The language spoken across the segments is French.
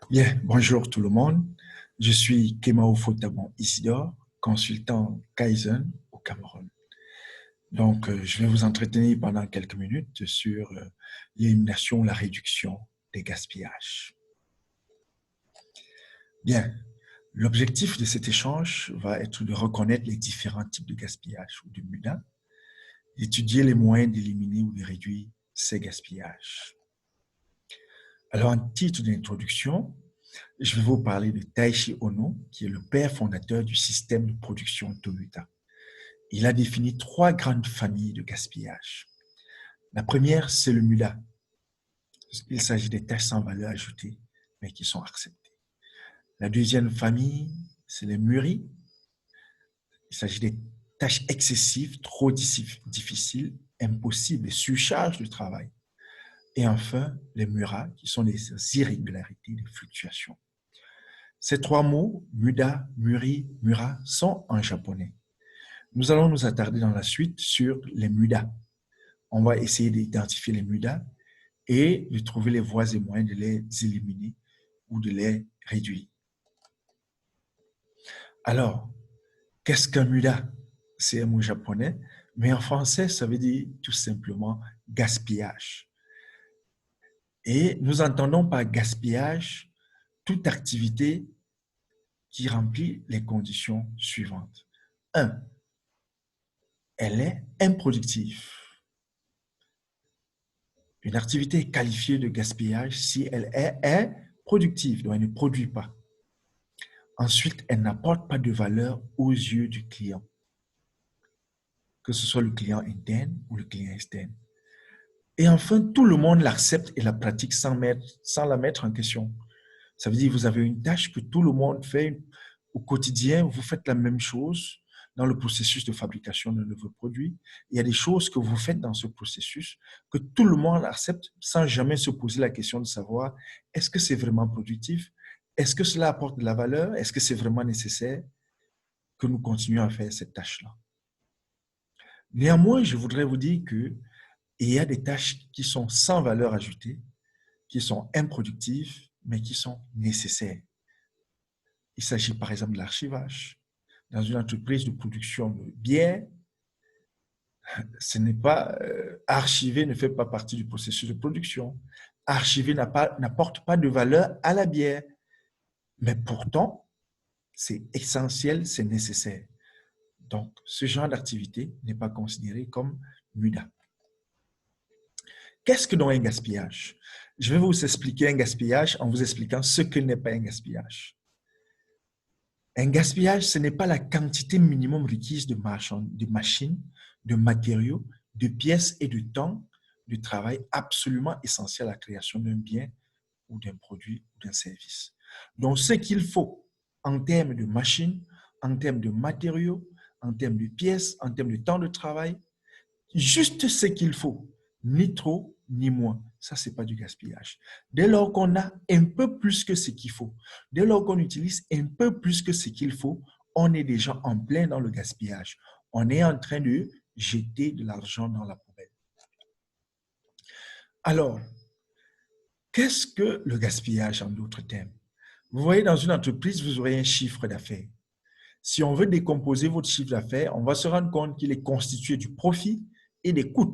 Bien, bonjour tout le monde. Je suis Kemao Fotabon Isidore, consultant Kaizen au Cameroun. Donc, je vais vous entretenir pendant quelques minutes sur l'élimination, la réduction des gaspillages. Bien, l'objectif de cet échange va être de reconnaître les différents types de gaspillage ou de MUDA, d'étudier les moyens d'éliminer ou de réduire ces gaspillages. Alors, en titre d'introduction, je vais vous parler de Taishi Ono, qui est le père fondateur du système de production Toyota. Il a défini trois grandes familles de gaspillage. La première, c'est le MUDA. Il s'agit des tâches sans valeur ajoutée, mais qui sont acceptées. La deuxième famille, c'est les MURI. Il s'agit des tâches excessives, trop difficiles, impossibles et surcharge de travail. Et enfin, les MURA, qui sont des irrégularités, des fluctuations. Ces trois mots, MUDA, MURI, MURA, sont en japonais. Nous allons nous attarder dans la suite sur les MUDA. On va essayer d'identifier les MUDA et de trouver les voies et moyens de les éliminer ou de les réduire. Alors, qu'est-ce qu'un MUDA? C'est un mot japonais, mais en français, ça veut dire tout simplement gaspillage. Et nous entendons par gaspillage toute activité qui remplit les conditions suivantes. 1. Elle est improductive. Une activité est qualifiée de gaspillage si elle est productive, donc elle ne produit pas. Ensuite, elle n'apporte pas de valeur aux yeux du client, que ce soit le client interne ou le client externe. Et enfin, tout le monde l'accepte et la pratique sans la mettre en question. Ça veut dire que vous avez une tâche que tout le monde fait au quotidien, vous faites la même chose dans le processus de fabrication de nouveaux produits. Il y a des choses que vous faites dans ce processus que tout le monde accepte sans jamais se poser la question de savoir est-ce que c'est vraiment productif? Est-ce que cela apporte de la valeur? Est-ce que c'est vraiment nécessaire que nous continuions à faire cette tâche-là? Néanmoins, je voudrais vous dire qu'il y a des tâches qui sont sans valeur ajoutée, qui sont improductives, mais qui sont nécessaires. Il s'agit par exemple de l'archivage. Dans une entreprise de production de bière, ce n'est pas archiver ne fait pas partie du processus de production. Archiver n'apporte pas de valeur à la bière, mais pourtant, c'est essentiel, c'est nécessaire. Donc, ce genre d'activité n'est pas considéré comme MUDA. Qu'est-ce que donc un gaspillage? Je vais vous expliquer un gaspillage en vous expliquant ce que n'est pas un gaspillage. Un gaspillage, ce n'est pas la quantité minimum requise de machines, de matériaux, de pièces et de temps de travail absolument essentiel à la création d'un bien ou d'un produit ou d'un service. Donc, ce qu'il faut en termes de machines, en termes de matériaux, en termes de pièces, en termes de temps de travail, juste ce qu'il faut, ni trop, ni moins. Ça, ce n'est pas du gaspillage. Dès lors qu'on a un peu plus que ce qu'il faut, dès lors qu'on utilise un peu plus que ce qu'il faut, on est déjà en plein dans le gaspillage. On est en train de jeter de l'argent dans la poubelle. Alors, qu'est-ce que le gaspillage en d'autres termes? Vous voyez, dans une entreprise, vous aurez un chiffre d'affaires. Si on veut décomposer votre chiffre d'affaires, on va se rendre compte qu'il est constitué du profit et des coûts.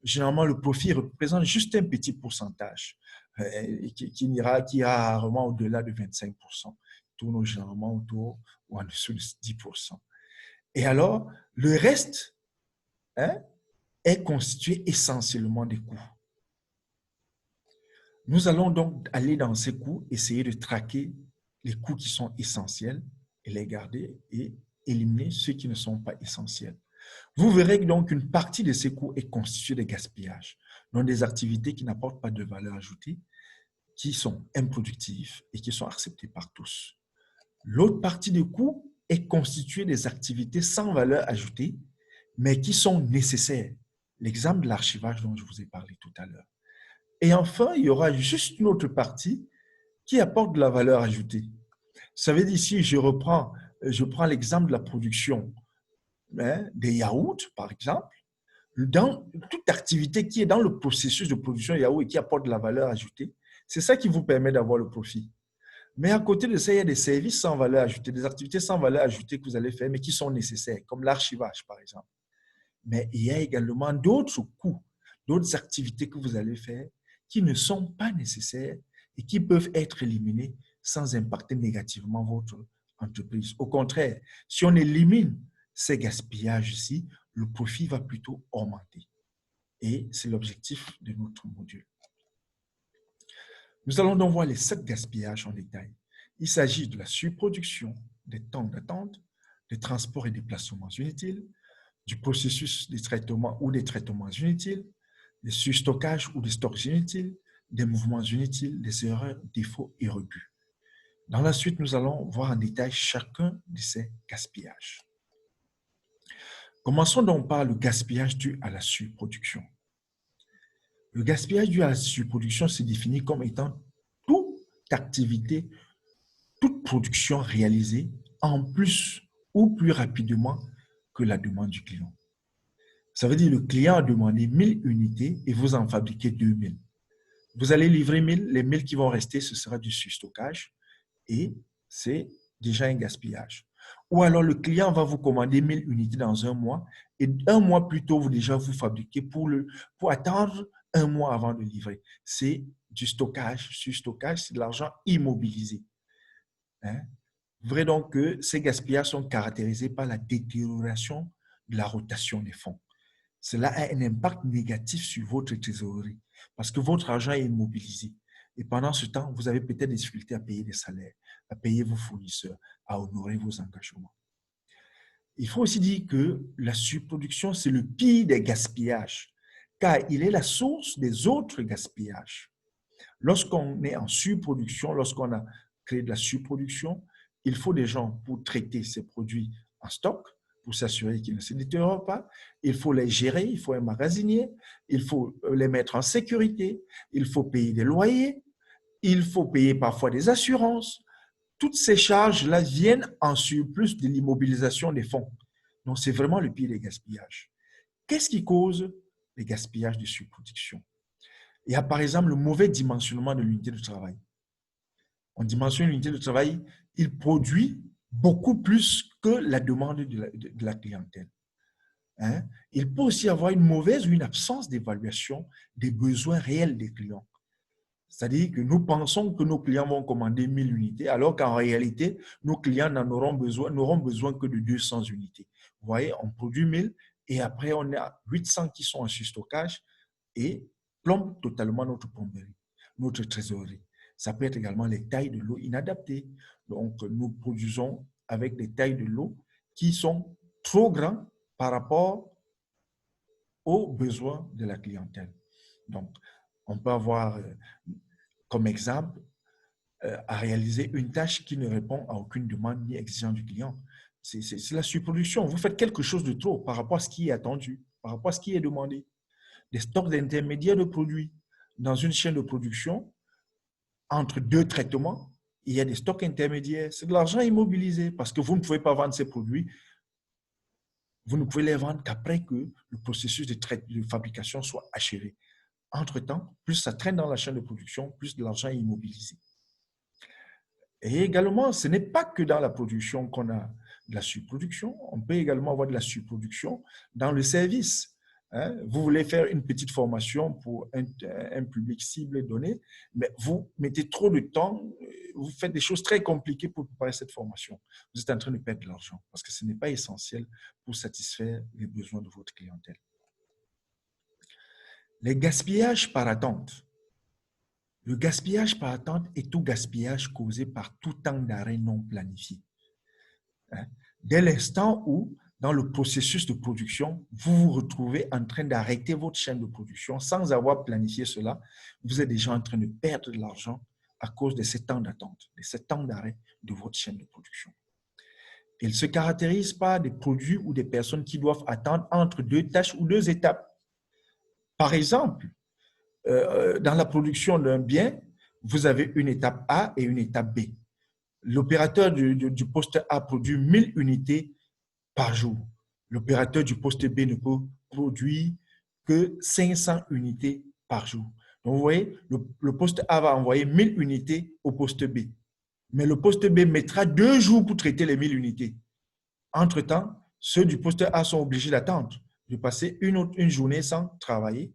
Généralement, le profit représente juste un petit pourcentage qui ira rarement au-delà de 25%. Tourne généralement autour ou en dessous de 10%. Et alors, le reste est constitué essentiellement des coûts. Nous allons donc aller dans ces coûts, essayer de traquer les coûts qui sont essentiels et les garder et éliminer ceux qui ne sont pas essentiels. Vous verrez donc qu'une partie de ces coûts est constituée de gaspillage, donc des activités qui n'apportent pas de valeur ajoutée, qui sont improductives et qui sont acceptées par tous. L'autre partie des coûts est constituée des activités sans valeur ajoutée, mais qui sont nécessaires. L'exemple de l'archivage dont je vous ai parlé tout à l'heure. Et enfin, il y aura juste une autre partie qui apporte de la valeur ajoutée. Ça veut dire ici, je prends l'exemple de la production des yaourts, par exemple. Dans toute activité qui est dans le processus de production de yaourts et qui apporte de la valeur ajoutée, c'est ça qui vous permet d'avoir le profit. Mais à côté de ça, il y a des services sans valeur ajoutée, des activités sans valeur ajoutée que vous allez faire, mais qui sont nécessaires, comme l'archivage, par exemple. Mais il y a également d'autres coûts, d'autres activités que vous allez faire qui ne sont pas nécessaires et qui peuvent être éliminées sans impacter négativement votre entreprise. Au contraire, si on élimine ces gaspillages ici, le profit va plutôt augmenter. Et c'est l'objectif de notre module. Nous allons donc voir les 7 gaspillages en détail. Il s'agit de la surproduction, des temps d'attente, des transports et déplacements inutiles, du processus de traitement ou des traitements inutiles, des surstockages ou des stocks inutiles, des mouvements inutiles, des erreurs, défauts et rebuts. Dans la suite, nous allons voir en détail chacun de ces gaspillages. Commençons donc par le gaspillage dû à la surproduction. Le gaspillage dû à la surproduction se définit comme étant toute activité, toute production réalisée en plus ou plus rapidement que la demande du client. Ça veut dire que le client a demandé 1000 unités et vous en fabriquez 2000. Vous allez livrer 1000, les 1000 qui vont rester, ce sera du surstockage et c'est déjà un gaspillage. Ou alors le client va vous commander 1000 unités dans un mois et un mois plus tôt, vous déjà vous fabriquez pour attendre un mois avant de livrer. C'est du stockage. Surstockage, c'est de l'argent immobilisé. Hein? Vous verrez donc que ces gaspillages sont caractérisés par la détérioration de la rotation des fonds. Cela a un impact négatif sur votre trésorerie parce que votre argent est immobilisé. Et pendant ce temps, vous avez peut-être des difficultés à payer des salaires, à payer vos fournisseurs, à honorer vos engagements. Il faut aussi dire que la surproduction, c'est le pire des gaspillages, car il est la source des autres gaspillages. Lorsqu'on est en surproduction, lorsqu'on a créé de la surproduction, il faut des gens pour traiter ces produits en stock, pour s'assurer qu'ils ne se détériorent pas. Il faut les gérer, il faut un magasinier, il faut les mettre en sécurité, il faut payer des loyers, il faut payer parfois des assurances. Toutes ces charges-là viennent en surplus de l'immobilisation des fonds. Donc, c'est vraiment le pire des gaspillages. Qu'est-ce qui cause les gaspillages de surproduction? Il y a par exemple le mauvais dimensionnement de l'unité de travail. On dimensionne l'unité de travail, il produit beaucoup plus que la demande de la clientèle. Hein? Il peut aussi avoir une mauvaise ou une absence d'évaluation des besoins réels des clients. C'est-à-dire que nous pensons que nos clients vont commander 1000 unités, alors qu'en réalité, nos clients n'auront besoin que de 200 unités. Vous voyez, on produit 1000 et après, on a 800 qui sont en surstockage et plombe totalement notre plomberie, notre trésorerie. Ça peut être également les tailles de l'eau inadaptées. Donc, nous produisons avec des tailles de l'eau qui sont trop grandes par rapport aux besoins de la clientèle. Donc, on peut avoir comme exemple à réaliser une tâche qui ne répond à aucune demande ni exigence du client. C'est la surproduction. Vous faites quelque chose de trop par rapport à ce qui est attendu, par rapport à ce qui est demandé. Des stocks d'intermédiaires de produits. Dans une chaîne de production, entre deux traitements, il y a des stocks intermédiaires. C'est de l'argent immobilisé parce que vous ne pouvez pas vendre ces produits. Vous ne pouvez les vendre qu'après que le processus de fabrication soit achevé. Entre-temps, plus ça traîne dans la chaîne de production, plus de l'argent est immobilisé. Et également, ce n'est pas que dans la production qu'on a de la surproduction. On peut également avoir de la surproduction dans le service. Hein? Vous voulez faire une petite formation pour un public cible donné, mais vous mettez trop de temps, vous faites des choses très compliquées pour préparer cette formation. Vous êtes en train de perdre de l'argent parce que ce n'est pas essentiel pour satisfaire les besoins de votre clientèle. Les gaspillages par attente. Le gaspillage par attente est tout gaspillage causé par tout temps d'arrêt non planifié. Dès l'instant où, dans le processus de production, vous vous retrouvez en train d'arrêter votre chaîne de production sans avoir planifié cela, vous êtes déjà en train de perdre de l'argent à cause de ces temps d'attente, de ces temps d'arrêt de votre chaîne de production. Il se caractérise par des produits ou des personnes qui doivent attendre entre deux tâches ou deux étapes. Par exemple, dans la production d'un bien, vous avez une étape A et une étape B. L'opérateur du poste A produit 1000 unités par jour. L'opérateur du poste B ne peut produire que 500 unités par jour. Donc, vous voyez, le poste A va envoyer 1000 unités au poste B. Mais le poste B mettra 2 jours pour traiter les 1000 unités. Entre-temps, ceux du poste A sont obligés d'attendre, de passer une journée sans travailler,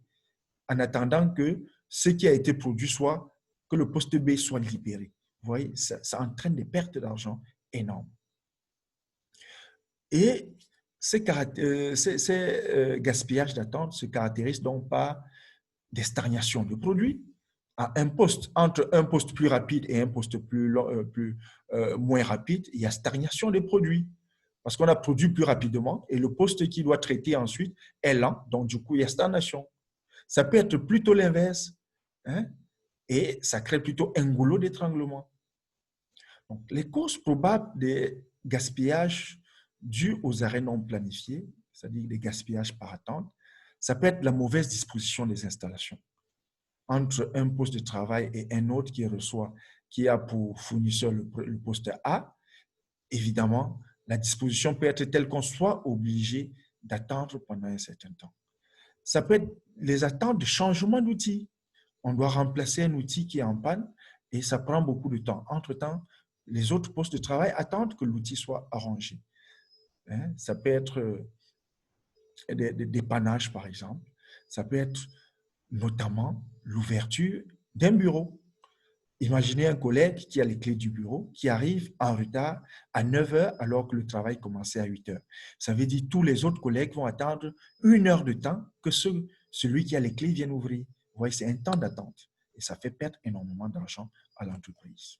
en attendant que ce qui a été produit soit, que le poste B soit libéré. Vous voyez, ça entraîne des pertes d'argent énormes. Et ces gaspillages d'attente se caractérisent donc par des stagnations de produits à un poste. Entre un poste plus rapide et un poste moins rapide, il y a stagnation des produits. Parce qu'on a produit plus rapidement et le poste qui doit traiter ensuite est lent. Donc, du coup, il y a stagnation. Ça peut être plutôt l'inverse. Hein, et ça crée plutôt un goulot d'étranglement. Donc, les causes probables des gaspillages dus aux arrêts non planifiés, c'est-à-dire les gaspillages par attente, ça peut être la mauvaise disposition des installations. Entre un poste de travail et un autre qui a pour fournisseur le poste A, évidemment, la disposition peut être telle qu'on soit obligé d'attendre pendant un certain temps. Ça peut être les attentes de changement d'outil. On doit remplacer un outil qui est en panne et ça prend beaucoup de temps. Entre-temps, les autres postes de travail attendent que l'outil soit arrangé. Ça peut être des dépannages, par exemple. Ça peut être notamment l'ouverture d'un bureau. Imaginez un collègue qui a les clés du bureau, qui arrive en retard à 9 heures alors que le travail commençait à 8 heures. Ça veut dire que tous les autres collègues vont attendre 1 heure de temps que celui qui a les clés vienne ouvrir. Vous voyez, c'est un temps d'attente et ça fait perdre énormément d'argent à l'entreprise.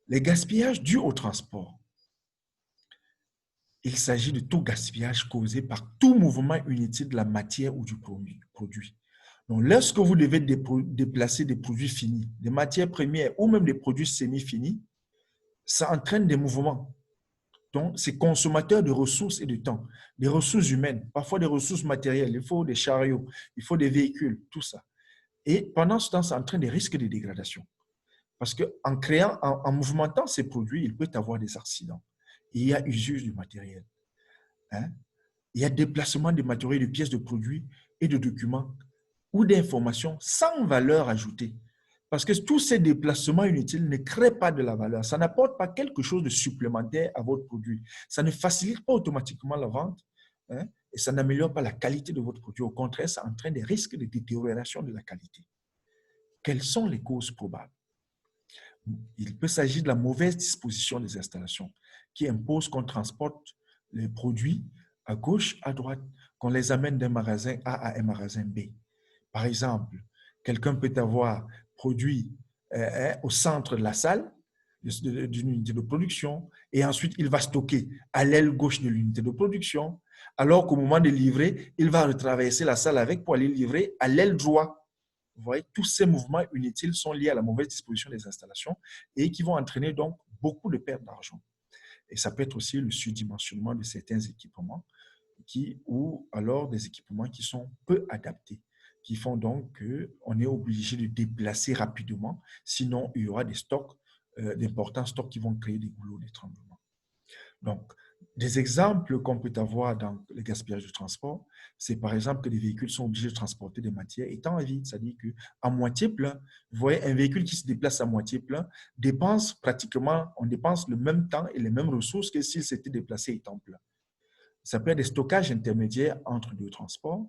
Les gaspillages dus au transport. Il s'agit de tout gaspillage causé par tout mouvement inutile de la matière ou du produit. Donc, lorsque vous devez déplacer des produits finis, des matières premières ou même des produits semi-finis, ça entraîne des mouvements. Donc, c'est consommateur de ressources et de temps, des ressources humaines, parfois des ressources matérielles. Il faut des chariots, il faut des véhicules, tout ça. Et pendant ce temps, ça entraîne des risques de dégradation. Parce en mouvementant ces produits, il peut y avoir des accidents. Et il y a usure du matériel. Il y a déplacement des matériaux, de pièces de produits et de documents ou d'informations sans valeur ajoutée. Parce que tous ces déplacements inutiles ne créent pas de la valeur. Ça n'apporte pas quelque chose de supplémentaire à votre produit. Ça ne facilite pas automatiquement la vente et ça n'améliore pas la qualité de votre produit. Au contraire, ça entraîne des risques de détérioration de la qualité. Quelles sont les causes probables? Il peut s'agir de la mauvaise disposition des installations qui impose qu'on transporte les produits à gauche, à droite, qu'on les amène d'un magasin A à un magasin B. Par exemple, quelqu'un peut avoir produit au centre de la salle d'une unité de production et ensuite il va stocker à l'aile gauche de l'unité de production, alors qu'au moment de livrer, il va retraverser la salle avec pour aller livrer à l'aile droite. Vous voyez, tous ces mouvements inutiles sont liés à la mauvaise disposition des installations et qui vont entraîner donc beaucoup de pertes d'argent. Et ça peut être aussi le surdimensionnement de certains équipements ou alors des équipements qui sont peu adaptés, qui font donc qu'on est obligé de déplacer rapidement, sinon il y aura des stocks, d'importants stocks qui vont créer des goulots d'étranglement. Donc, des exemples qu'on peut avoir dans le gaspillage de transport, c'est par exemple que les véhicules sont obligés de transporter des matières étant à vide, c'est-à-dire qu'à moitié plein, vous voyez, un véhicule qui se déplace à moitié plein on dépense le même temps et les mêmes ressources que s'il s'était déplacé étant plein. Ça peut être des stockages intermédiaires entre deux transports,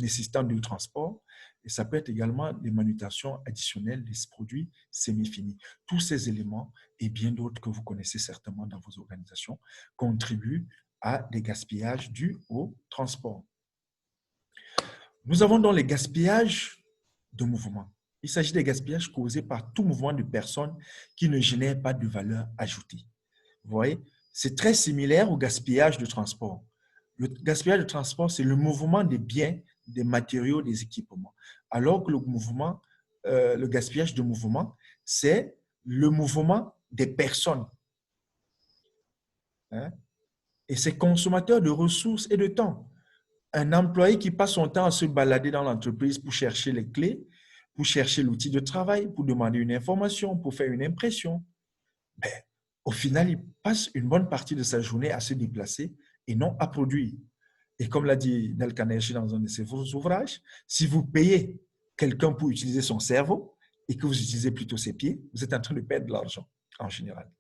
nécessitant deux transports, et ça peut être également des manutentions additionnelles des produits semi-finis. Tous ces éléments et bien d'autres que vous connaissez certainement dans vos organisations contribuent à des gaspillages dus au transport. Nous avons donc les gaspillages de mouvement. Il s'agit des gaspillages causés par tout mouvement de personnes qui ne génèrent pas de valeur ajoutée. Vous voyez, c'est très similaire au gaspillage de transport. Le gaspillage de transport, c'est le mouvement des biens, des matériaux, des équipements. Alors que le gaspillage de mouvement, c'est le mouvement des personnes. Et c'est consommateur de ressources et de temps. Un employé qui passe son temps à se balader dans l'entreprise pour chercher les clés, pour chercher l'outil de travail, pour demander une information, pour faire une impression, au final, il passe une bonne partie de sa journée à se déplacer et non à produire. Et comme l'a dit Dale Carnegie dans un de ses ouvrages, si vous payez quelqu'un pour utiliser son cerveau et que vous utilisez plutôt ses pieds, vous êtes en train de perdre de l'argent. en général.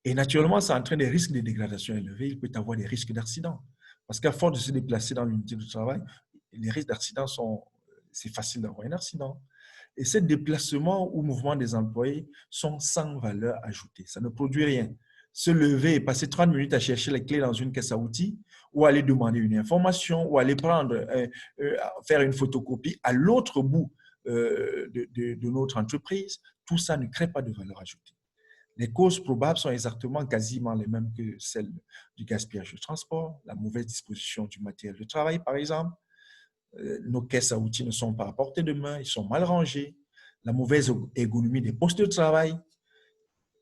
Et naturellement, ça entraîne des risques de dégradation élevés. Il peut y avoir des risques d'accident. Parce qu'à force de se déplacer dans l'unité de travail, les risques d'accident c'est facile d'avoir un accident. Et ces déplacements ou mouvements des employés sont sans valeur ajoutée. Ça ne produit rien. Se lever et passer 30 minutes à chercher les clés dans une caisse à outils ou aller demander une information ou aller faire une photocopie à l'autre bout de notre entreprise, tout ça ne crée pas de valeur ajoutée. Les causes probables sont exactement quasiment les mêmes que celles du gaspillage de transport, la mauvaise disposition du matériel de travail, par exemple. Nos caisses à outils ne sont pas à portée de main, ils sont mal rangés. La mauvaise ergonomie des postes de travail,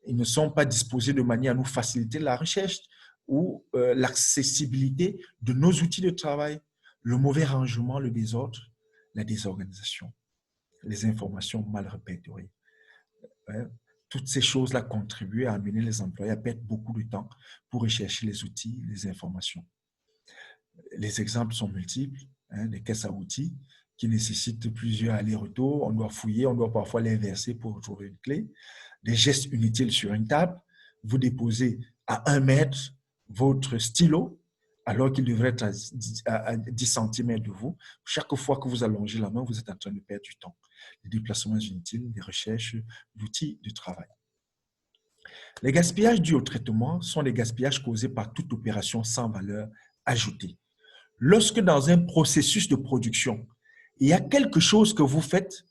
ils ne sont pas disposés de manière à nous faciliter la recherche ou l'accessibilité de nos outils de travail. Le mauvais rangement, le désordre, la désorganisation, les informations mal répertoriées. Toutes ces choses-là contribuent à amener les employés à perdre beaucoup de temps pour rechercher les outils, les informations. Les exemples sont multiples, des caisses à outils qui nécessitent plusieurs allers-retours. On doit fouiller, on doit parfois les inverser pour trouver une clé. Des gestes inutiles sur une table. Vous déposez à 1 mètre votre stylo alors qu'il devrait être à 10 cm de vous. Chaque fois que vous allongez la main, vous êtes en train de perdre du temps. Les déplacements inutiles, les recherches d'outils de travail. Les gaspillages dus au traitement sont des gaspillages causés par toute opération sans valeur ajoutée. Lorsque dans un processus de production, il y a quelque chose que vous faites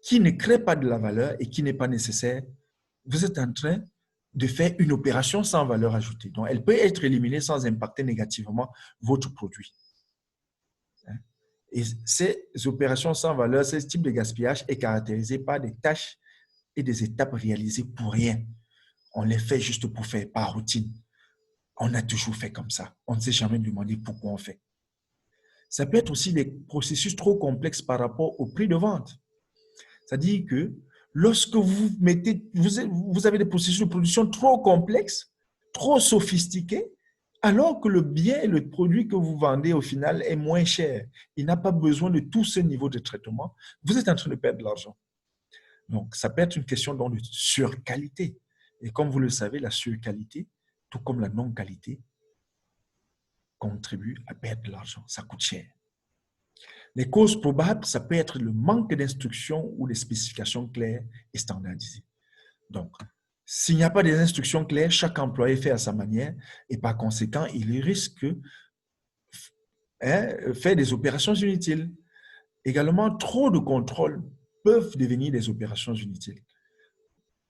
qui ne crée pas de la valeur et qui n'est pas nécessaire, vous êtes en train de faire une opération sans valeur ajoutée. Donc, elle peut être éliminée sans impacter négativement votre produit. Et ces opérations sans valeur, ce type de gaspillage est caractérisé par des tâches et des étapes réalisées pour rien. On les fait juste pour faire, par routine. On a toujours fait comme ça. On ne s'est jamais demandé pourquoi on fait. Ça peut être aussi des processus trop complexes par rapport au prix de vente. C'est-à-dire que lorsque vous avez des processus de production trop complexes, trop sophistiqués, alors que le bien et le produit que vous vendez au final est moins cher, il n'a pas besoin de tout ce niveau de traitement, vous êtes en train de perdre de l'argent. Donc, ça peut être une question de surqualité. Et comme vous le savez, la surqualité, tout comme la non-qualité, contribue à perdre de l'argent. Ça coûte cher. Les causes probables, ça peut être le manque d'instructions ou de spécifications claires et standardisées. Donc, s'il n'y a pas des instructions claires, chaque employé fait à sa manière et par conséquent, il risque de faire des opérations inutiles. Également, trop de contrôles peuvent devenir des opérations inutiles.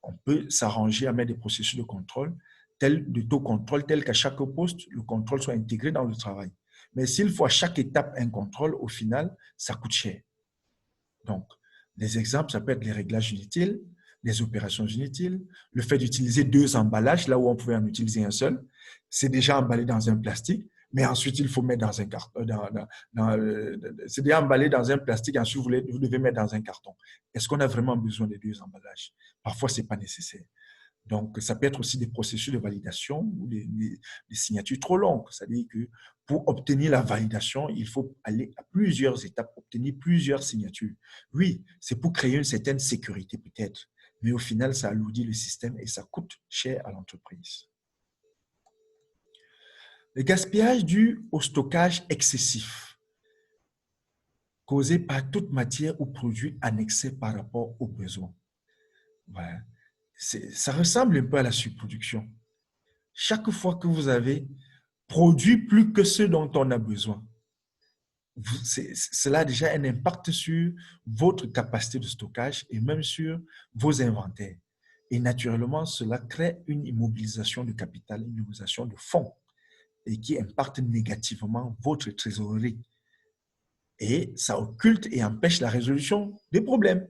On peut s'arranger à mettre des processus de contrôle, de taux contrôle, tel qu'à chaque poste, le contrôle soit intégré dans le travail. Mais s'il faut à chaque étape un contrôle, au final, ça coûte cher. Donc, les exemples, ça peut être les réglages inutiles, les opérations inutiles, le fait d'utiliser 2 emballages là où on pouvait en utiliser un seul. C'est déjà emballé dans un plastique, mais ensuite, il faut mettre dans un carton. C'est déjà emballé dans un plastique, ensuite, vous devez mettre dans un carton. Est-ce qu'on a vraiment besoin des 2 emballages? Parfois, ce n'est pas nécessaire. Donc, ça peut être aussi des processus de validation ou des signatures trop longues. C'est-à-dire que pour obtenir la validation, il faut aller à plusieurs étapes, obtenir plusieurs signatures. Oui, c'est pour créer une certaine sécurité peut-être, mais au final, ça alourdit le système et ça coûte cher à l'entreprise. Le gaspillage dû au stockage excessif, causé par toute matière ou produit annexé par rapport aux besoins. Voilà. Ça ressemble un peu à la surproduction. Chaque fois que vous avez produit plus que ce dont on a besoin, cela a déjà un impact sur votre capacité de stockage et même sur vos inventaires. Et naturellement, cela crée une immobilisation de capital, une immobilisation de fonds et qui impacte négativement votre trésorerie. Et ça occulte et empêche la résolution des problèmes.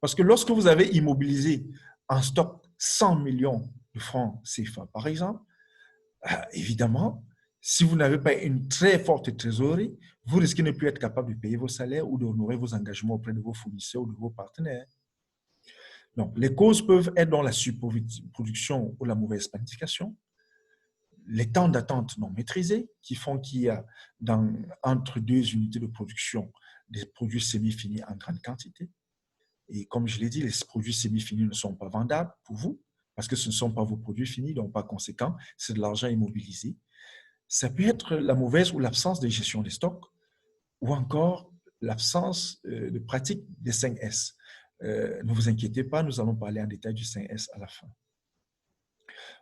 Parce que lorsque vous avez immobilisé en stock 100 millions de francs CFA, par exemple, évidemment, si vous n'avez pas une très forte trésorerie, vous risquez de ne plus être capable de payer vos salaires ou d'honorer vos engagements auprès de vos fournisseurs ou de vos partenaires. Donc, les causes peuvent être dans la surproduction ou la mauvaise planification, les temps d'attente non maîtrisés qui font qu'il y a entre 2 unités de production des produits semi-finis en grande quantité. Et comme je l'ai dit, les produits semi-finis ne sont pas vendables pour vous. parce que ce ne sont pas vos produits finis, donc par conséquent, c'est de l'argent immobilisé. Ça peut être la mauvaise ou l'absence de gestion des stocks, ou encore l'absence de pratique des 5 S. Ne vous inquiétez pas, nous allons parler en détail du 5 S à la fin.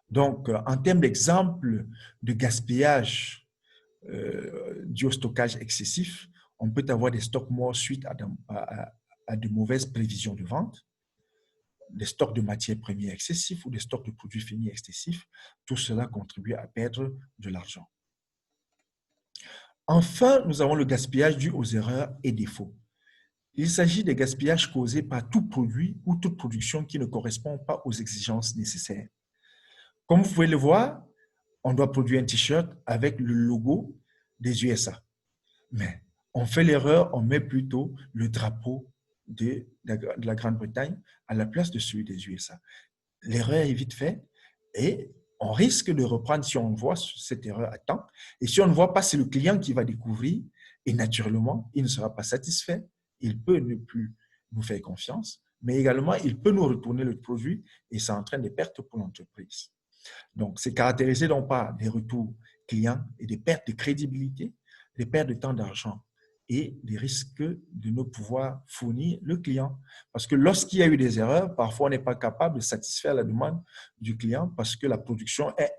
Donc, en termes d'exemple de gaspillage dû au stockage excessif, on peut avoir des stocks morts suite à de mauvaises prévisions de vente, des stocks de matières premières excessifs ou des stocks de produits finis excessifs. Tout cela contribue à perdre de l'argent. Enfin, nous avons le gaspillage dû aux erreurs et défauts. Il s'agit des gaspillages causés par tout produit ou toute production qui ne correspond pas aux exigences nécessaires. Comme vous pouvez le voir, on doit produire un t-shirt avec le logo des USA. Mais on fait l'erreur, on met plutôt le drapeau de la Grande-Bretagne à la place de celui des USA. L'erreur est vite faite et on risque de reprendre si on voit cette erreur à temps. Et si on ne voit pas, c'est le client qui va découvrir et naturellement, il ne sera pas satisfait. Il peut ne plus nous faire confiance, mais également, il peut nous retourner le produit et ça entraîne des pertes pour l'entreprise. Donc, c'est caractérisé donc par des retours clients et des pertes de crédibilité, des pertes de temps d'argent et des risques de ne pouvoir fournir le client. Parce que lorsqu'il y a eu des erreurs, parfois on n'est pas capable de satisfaire la demande du client parce que la production est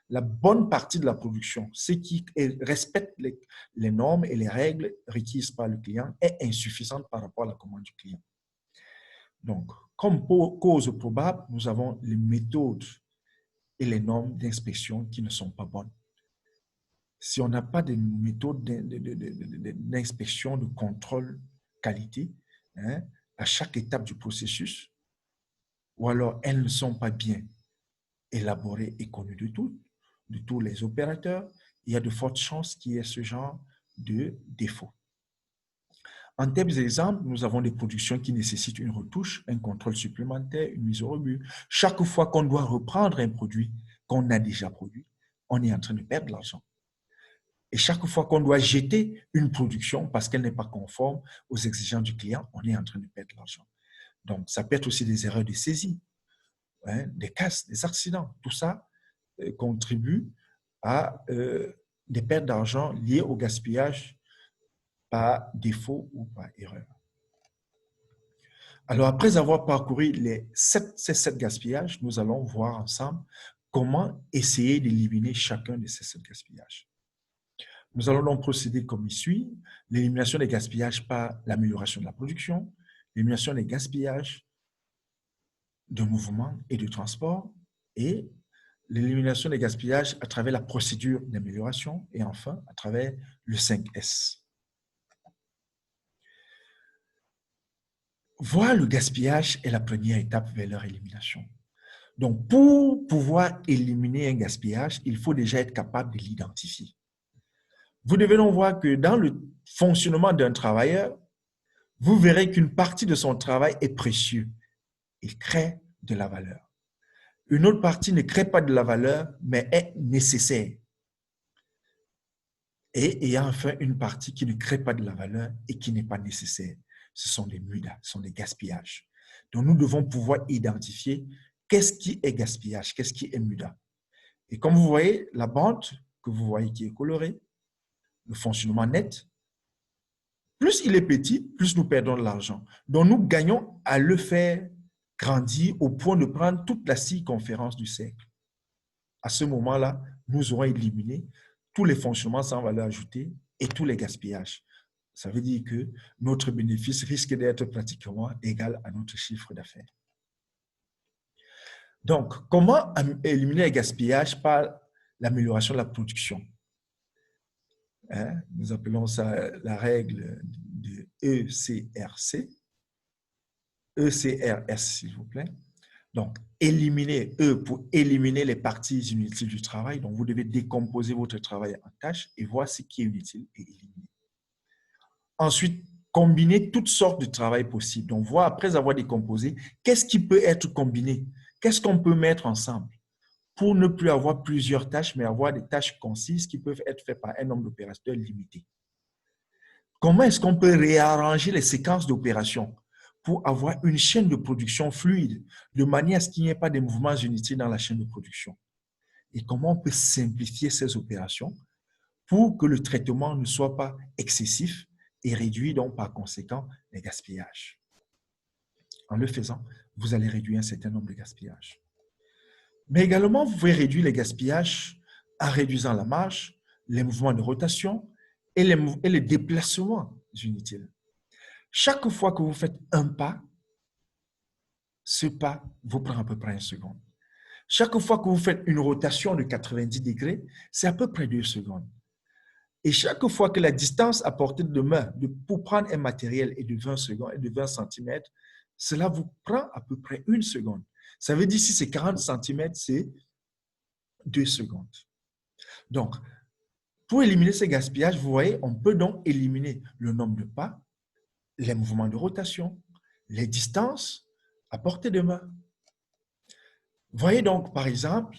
la bonne partie de la production, ce qui respecte les normes et les règles requises par le client, est insuffisante par rapport à la commande du client. Donc, comme cause probable, nous avons les méthodes et les normes d'inspection qui ne sont pas bonnes. Si on n'a pas de méthode d'inspection, de contrôle qualité, hein, à chaque étape du processus, ou alors elles ne sont pas bien élaborées et connues de tous les opérateurs, il y a de fortes chances qu'il y ait ce genre de défaut. En termes d'exemple, nous avons des productions qui nécessitent une retouche, un contrôle supplémentaire, une mise au rebut. Chaque fois qu'on doit reprendre un produit qu'on a déjà produit, on est en train de perdre de l'argent. Et chaque fois qu'on doit jeter une production parce qu'elle n'est pas conforme aux exigences du client, on est en train de perdre de l'argent. Donc, ça peut être aussi des erreurs de saisie, hein, des casses, des accidents. Tout ça contribue à des pertes d'argent liées au gaspillage par défaut ou par erreur. Alors, après avoir parcouru ces 7 gaspillages, nous allons voir ensemble comment essayer d'éliminer chacun de ces 7 gaspillages. Nous allons donc procéder comme il suit. L'élimination des gaspillages par l'amélioration de la production, l'élimination des gaspillages de mouvement et de transport et l'élimination des gaspillages à travers la procédure d'amélioration et enfin à travers le 5S. Voir le gaspillage est la première étape vers leur élimination. Donc, pour pouvoir éliminer un gaspillage, il faut déjà être capable de l'identifier. Vous devez donc voir que dans le fonctionnement d'un travailleur, vous verrez qu'une partie de son travail est précieux. Il crée de la valeur. Une autre partie ne crée pas de la valeur, mais est nécessaire. Et il y a enfin une partie qui ne crée pas de la valeur et qui n'est pas nécessaire. Ce sont des mudas, ce sont des gaspillages. Donc, nous devons pouvoir identifier qu'est-ce qui est gaspillage, qu'est-ce qui est muda. Et comme vous voyez, la bande que vous voyez qui est colorée, le fonctionnement net, plus il est petit, plus nous perdons de l'argent. Donc, nous gagnons à le faire grandir au point de prendre toute la circonférence du cercle. À ce moment-là, nous aurons éliminé tous les fonctionnements sans valeur ajoutée et tous les gaspillages. Ça veut dire que notre bénéfice risque d'être pratiquement égal à notre chiffre d'affaires. Donc, comment éliminer les gaspillages par l'amélioration de la production? Nous appelons ça la règle de ECRC. ECRS, s'il vous plaît. Donc, éliminer, pour éliminer les parties inutiles du travail. Donc, vous devez décomposer votre travail en tâches et voir ce qui est inutile et éliminer. Ensuite, combiner toutes sortes de travail possibles. Donc, voir après avoir décomposé, qu'est-ce qui peut être combiné? Qu'est-ce qu'on peut mettre ensemble pour ne plus avoir plusieurs tâches, mais avoir des tâches concises qui peuvent être faites par un nombre d'opérateurs limité? Comment est-ce qu'on peut réarranger les séquences d'opérations pour avoir une chaîne de production fluide, de manière à ce qu'il n'y ait pas de mouvements inutiles dans la chaîne de production. Et comment on peut simplifier ces opérations pour que le traitement ne soit pas excessif et réduire donc par conséquent les gaspillages. En le faisant, vous allez réduire un certain nombre de gaspillages. Mais également, vous pouvez réduire les gaspillages en réduisant la marge, les mouvements de rotation et les déplacements inutiles. Chaque fois que vous faites un pas, ce pas vous prend à peu près 1 seconde. Chaque fois que vous faites une rotation de 90 degrés, c'est à peu près 2 secondes. Et chaque fois que la distance à portée de main pour prendre un matériel est de 20 secondes et de 20 cm, cela vous prend à peu près 1 seconde. Ça veut dire si c'est 40 cm, c'est 2 secondes. Donc, pour éliminer ces gaspillages, vous voyez, on peut donc éliminer le nombre de pas, les mouvements de rotation, les distances à portée de main. Vous voyez donc, par exemple,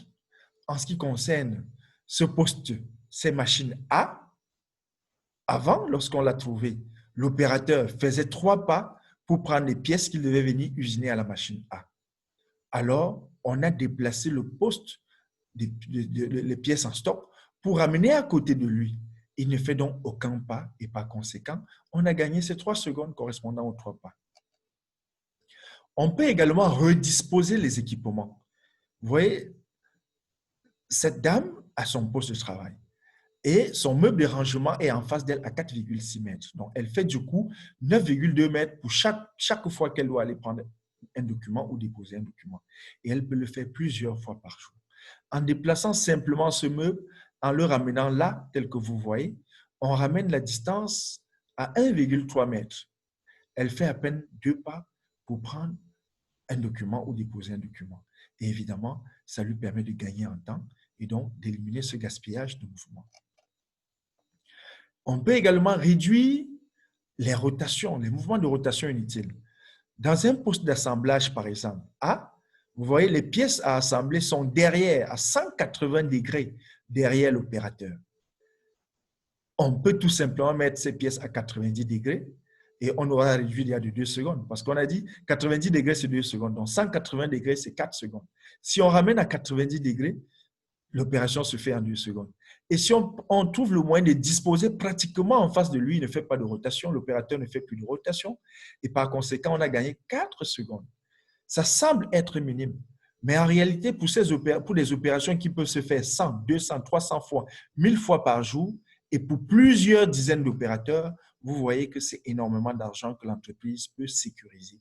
en ce qui concerne ce poste, ces machines A, avant, lorsqu'on l'a trouvé, l'opérateur faisait 3 pas pour prendre les pièces qu'il devait venir usiner à la machine A. Alors, on a déplacé le poste les pièces en stock pour ramener à côté de lui. Il ne fait donc aucun pas et par conséquent, on a gagné ces 3 secondes correspondant aux 3 pas. On peut également redisposer les équipements. Vous voyez, cette dame a son poste de travail et son meuble de rangement est en face d'elle à 4,6 mètres. Donc, elle fait du coup 9,2 mètres pour chaque fois qu'elle doit aller prendre un document ou déposer un document. Et elle peut le faire plusieurs fois par jour. En déplaçant simplement ce meuble, en le ramenant là, tel que vous voyez, on ramène la distance à 1,3 mètres. Elle fait à peine 2 pas pour prendre un document ou déposer un document. Et évidemment, ça lui permet de gagner en temps et donc d'éliminer ce gaspillage de mouvement. On peut également réduire les rotations, les mouvements de rotation inutiles. Dans un poste d'assemblage, par exemple, A, vous voyez, les pièces à assembler sont derrière, à 180 degrés derrière l'opérateur. On peut tout simplement mettre ces pièces à 90 degrés et on aura réduit il y a de 2 secondes. Parce qu'on a dit 90 degrés, c'est 2 secondes. Donc 180 degrés, c'est 4 secondes. Si on ramène à 90 degrés, l'opération se fait en 2 secondes. Et si on trouve le moyen de disposer pratiquement en face de lui, il ne fait pas de rotation, l'opérateur ne fait plus de rotation. Et par conséquent, on a gagné 4 secondes. Ça semble être minime. Mais en réalité, pour des opérations qui peuvent se faire 100, 200, 300 fois, 1000 fois par jour, et pour plusieurs dizaines d'opérateurs, vous voyez que c'est énormément d'argent que l'entreprise peut sécuriser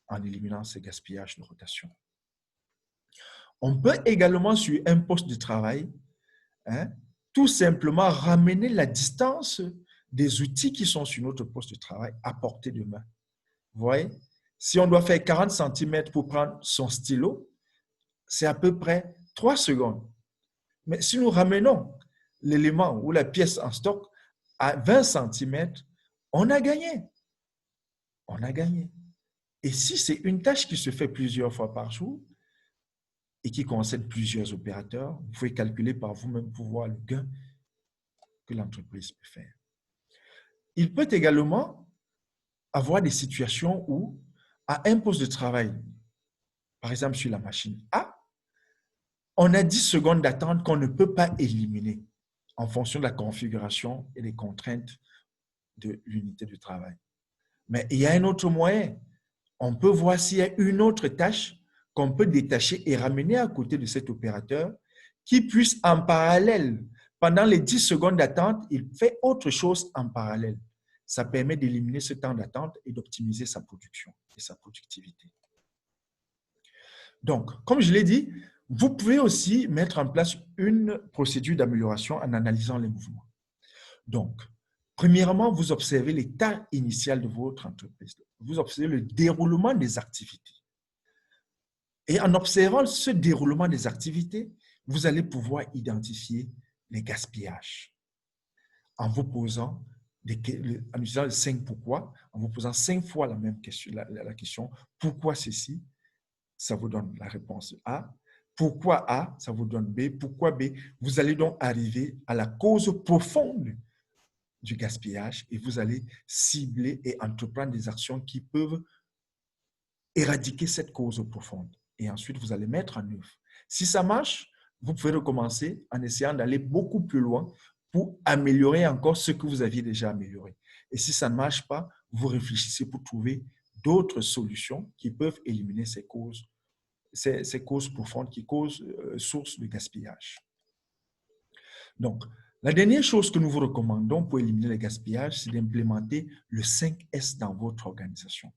en éliminant ces gaspillages de rotation. On peut également, sur un poste de travail, tout simplement ramener la distance des outils qui sont sur notre poste de travail à portée de main. Vous voyez, si on doit faire 40 cm pour prendre son stylo, c'est à peu près 3 secondes. Mais si nous ramenons l'élément ou la pièce en stock à 20 cm, on a gagné. On a gagné. Et si c'est une tâche qui se fait plusieurs fois par jour et qui concerne plusieurs opérateurs, vous pouvez calculer par vous-même pour voir le gain que l'entreprise peut faire. Il peut également avoir des situations où, à un poste de travail, par exemple sur la machine A, on a 10 secondes d'attente qu'on ne peut pas éliminer en fonction de la configuration et des contraintes de l'unité de travail. Mais il y a un autre moyen. On peut voir s'il y a une autre tâche qu'on peut détacher et ramener à côté de cet opérateur qui puisse en parallèle, pendant les 10 secondes d'attente, il fait autre chose en parallèle. Ça permet d'éliminer ce temps d'attente et d'optimiser sa production et sa productivité. Donc, comme je l'ai dit, vous pouvez aussi mettre en place une procédure d'amélioration en analysant les mouvements. Donc, premièrement, vous observez l'état initial de votre entreprise. Vous observez le déroulement des activités. Et en observant ce déroulement des activités, vous allez pouvoir identifier les gaspillages. En vous posant, en utilisant le 5 pourquoi, en vous posant 5 fois la même question, la question pourquoi ceci, ça vous donne la réponse A. Pourquoi A, ça vous donne B. Pourquoi B? Vous allez donc arriver à la cause profonde du gaspillage et vous allez cibler et entreprendre des actions qui peuvent éradiquer cette cause profonde. Et ensuite, vous allez mettre en œuvre. Si ça marche, vous pouvez recommencer en essayant d'aller beaucoup plus loin pour améliorer encore ce que vous aviez déjà amélioré. Et si ça ne marche pas, vous réfléchissez pour trouver d'autres solutions qui peuvent éliminer ces causes profondes qui causent source de gaspillage. Donc, la dernière chose que nous vous recommandons pour éliminer le gaspillage, c'est d'implémenter le 5S dans votre organisation.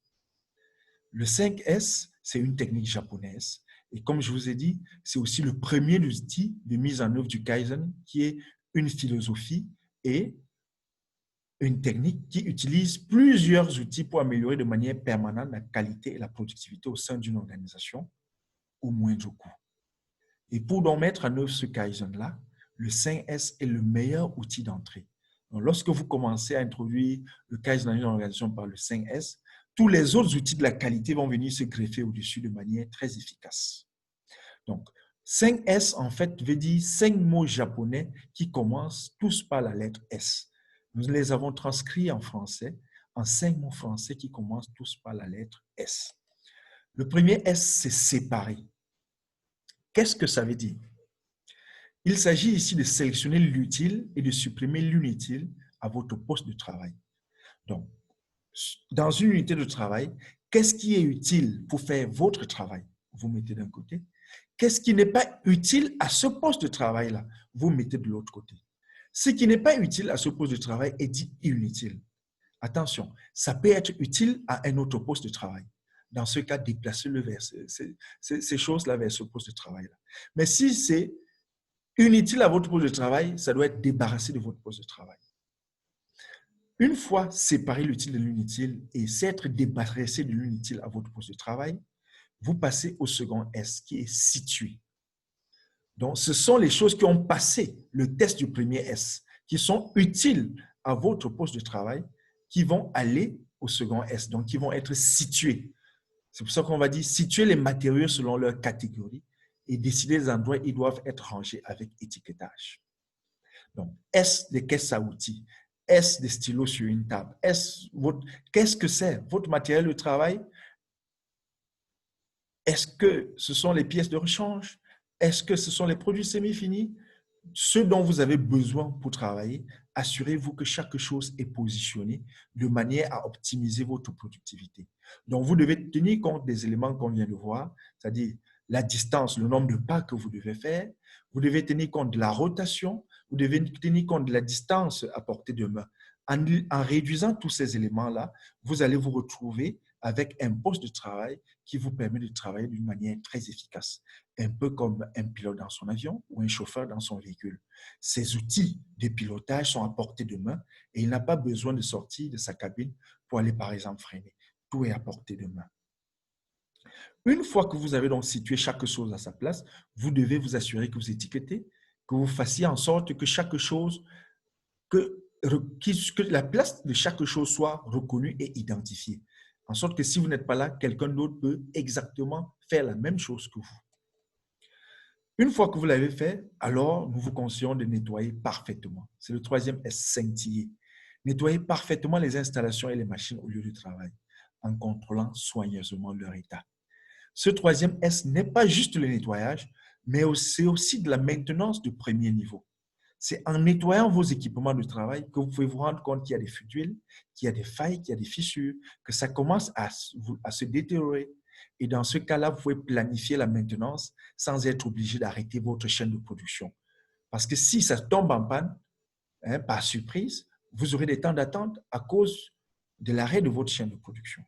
Le 5S, c'est une technique japonaise. Et comme je vous ai dit, c'est aussi le premier outil de mise en œuvre du Kaizen, qui est une philosophie et une technique qui utilise plusieurs outils pour améliorer de manière permanente la qualité et la productivité au sein d'une organisation au moindre coût. Et pour donc mettre en œuvre ce Kaizen-là, le 5S est le meilleur outil d'entrée. Donc, lorsque vous commencez à introduire le Kaizen dans une organisation par le 5S, tous les autres outils de la qualité vont venir se greffer au-dessus de manière très efficace. Donc, 5S, en fait, veut dire 5 mots japonais qui commencent tous par la lettre S. Nous les avons transcrits en français en 5 mots français qui commencent tous par la lettre S. Le premier S, c'est séparer. Qu'est-ce que ça veut dire? Il s'agit ici de sélectionner l'utile et de supprimer l'inutile à votre poste de travail. Donc, dans une unité de travail, qu'est-ce qui est utile pour faire votre travail? Vous mettez d'un côté. Qu'est-ce qui n'est pas utile à ce poste de travail-là? Vous mettez de l'autre côté. Ce qui n'est pas utile à ce poste de travail est dit inutile. Attention, ça peut être utile à un autre poste de travail. Dans ce cas, déplacez-le vers ces choses-là vers ce poste de travail-là. Mais si c'est inutile à votre poste de travail, ça doit être débarrassé de votre poste de travail. Une fois séparé l'utile de l'inutile et s'être débarrassé de l'inutile à votre poste de travail, vous passez au second S qui est situé. Donc, ce sont les choses qui ont passé le test du premier S, qui sont utiles à votre poste de travail, qui vont aller au second S, donc qui vont être situées. C'est pour ça qu'on va dire situer les matériaux selon leur catégorie et décider des endroits où ils doivent être rangés avec étiquetage. Donc, S des caisses à outils, S des stylos sur une table, qu'est-ce que c'est? Votre matériel de travail? Est-ce que ce sont les pièces de rechange? Est-ce que ce sont les produits semi-finis? Ce dont vous avez besoin pour travailler, assurez-vous que chaque chose est positionnée de manière à optimiser votre productivité. Donc, vous devez tenir compte des éléments qu'on vient de voir, c'est-à-dire la distance, le nombre de pas que vous devez faire. Vous devez tenir compte de la rotation. Vous devez tenir compte de la distance à portée de main. En réduisant tous ces éléments-là, vous allez vous retrouver avec un poste de travail qui vous permet de travailler d'une manière très efficace, un peu comme un pilote dans son avion ou un chauffeur dans son véhicule. Ces outils de pilotage sont à portée de main et il n'a pas besoin de sortir de sa cabine pour aller, par exemple, freiner. Tout est à portée de main. Une fois que vous avez donc situé chaque chose à sa place, vous devez vous assurer que vous étiquetez, que vous fassiez en sorte que chaque chose, que la place de chaque chose soit reconnue et identifiée. En sorte que si vous n'êtes pas là, quelqu'un d'autre peut exactement faire la même chose que vous. Une fois que vous l'avez fait, alors nous vous conseillons de nettoyer parfaitement. C'est le troisième S, scintiller. Nettoyer parfaitement les installations et les machines au lieu de travail, en contrôlant soigneusement leur état. Ce troisième S n'est pas juste le nettoyage, mais c'est aussi de la maintenance de premier niveau. C'est en nettoyant vos équipements de travail que vous pouvez vous rendre compte qu'il y a des fuites d'huile, qu'il y a des failles, qu'il y a des fissures, que ça commence à se détériorer. Et dans ce cas-là, vous pouvez planifier la maintenance sans être obligé d'arrêter votre chaîne de production. Parce que si ça tombe en panne, par surprise, vous aurez des temps d'attente à cause de l'arrêt de votre chaîne de production.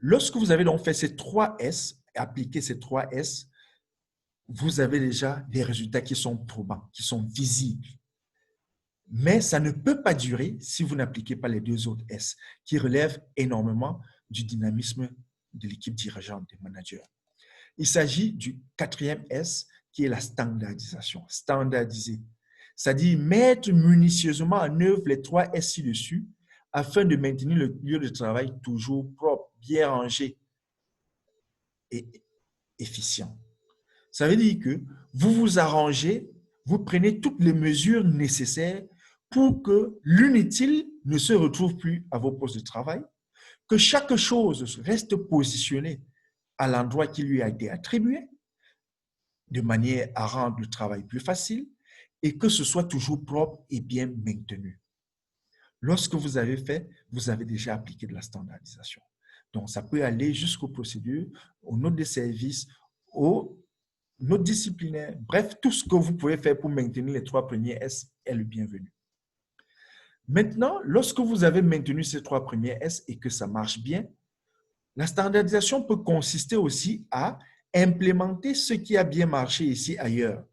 Lorsque vous avez donc fait ces 3 S, appliqué ces 3 S, vous avez déjà des résultats qui sont probants, qui sont visibles. Mais ça ne peut pas durer si vous n'appliquez pas les 2 autres S, qui relèvent énormément du dynamisme de l'équipe dirigeante des managers. Il s'agit du 4e S, qui est la standardisation, standardiser. C'est-à-dire mettre minutieusement en œuvre les 3 S ci-dessus afin de maintenir le lieu de travail toujours propre, bien rangé et efficient. Ça veut dire que vous vous arrangez, vous prenez toutes les mesures nécessaires pour que l'inutile ne se retrouve plus à vos postes de travail, que chaque chose reste positionnée à l'endroit qui lui a été attribué, de manière à rendre le travail plus facile et que ce soit toujours propre et bien maintenu. Lorsque vous avez fait, vous avez déjà appliqué de la standardisation. Donc, ça peut aller jusqu'aux procédures, aux notes de service, aux notes disciplinaires. Bref, tout ce que vous pouvez faire pour maintenir les 3 premiers S est le bienvenu. Maintenant, lorsque vous avez maintenu ces 3 premiers S et que ça marche bien, la standardisation peut consister aussi à implémenter ce qui a bien marché ici ailleurs.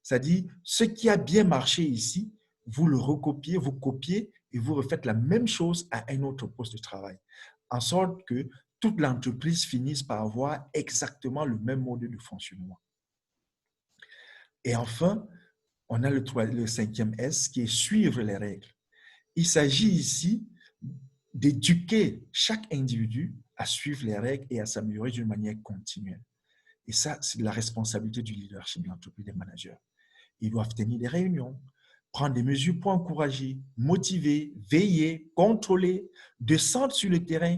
C'est-à-dire, ce qui a bien marché ici, vous le recopiez, vous copiez et vous refaites la même chose à un autre poste de travail, en sorte que toute l'entreprise finisse par avoir exactement le même mode de fonctionnement. Et enfin, on a le 5e S qui est suivre les règles. Il s'agit ici d'éduquer chaque individu à suivre les règles et à s'améliorer d'une manière continuelle. Et ça, c'est de la responsabilité du leadership de l'entreprise, des managers. Ils doivent tenir des réunions, prendre des mesures pour encourager, motiver, veiller, contrôler, descendre sur le terrain,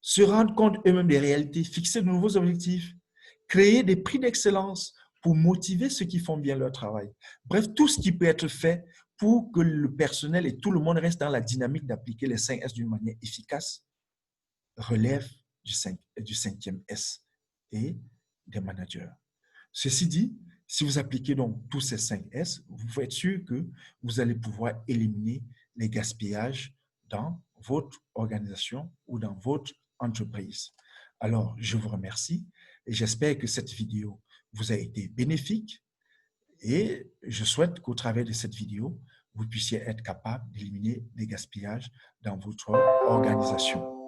se rendre compte eux-mêmes des réalités, fixer de nouveaux objectifs, créer des prix d'excellence pour motiver ceux qui font bien leur travail. Bref, tout ce qui peut être fait pour que le personnel et tout le monde restent dans la dynamique d'appliquer les 5 S d'une manière efficace relève du 5e S et des managers. Ceci dit, si vous appliquez donc tous ces 5 S, vous pouvez être sûr que vous allez pouvoir éliminer les gaspillages dans votre organisation ou dans votre entreprise. Alors, je vous remercie et j'espère que cette vidéo vous a été bénéfique et je souhaite qu'au travers de cette vidéo, vous puissiez être capable d'éliminer les gaspillages dans votre organisation.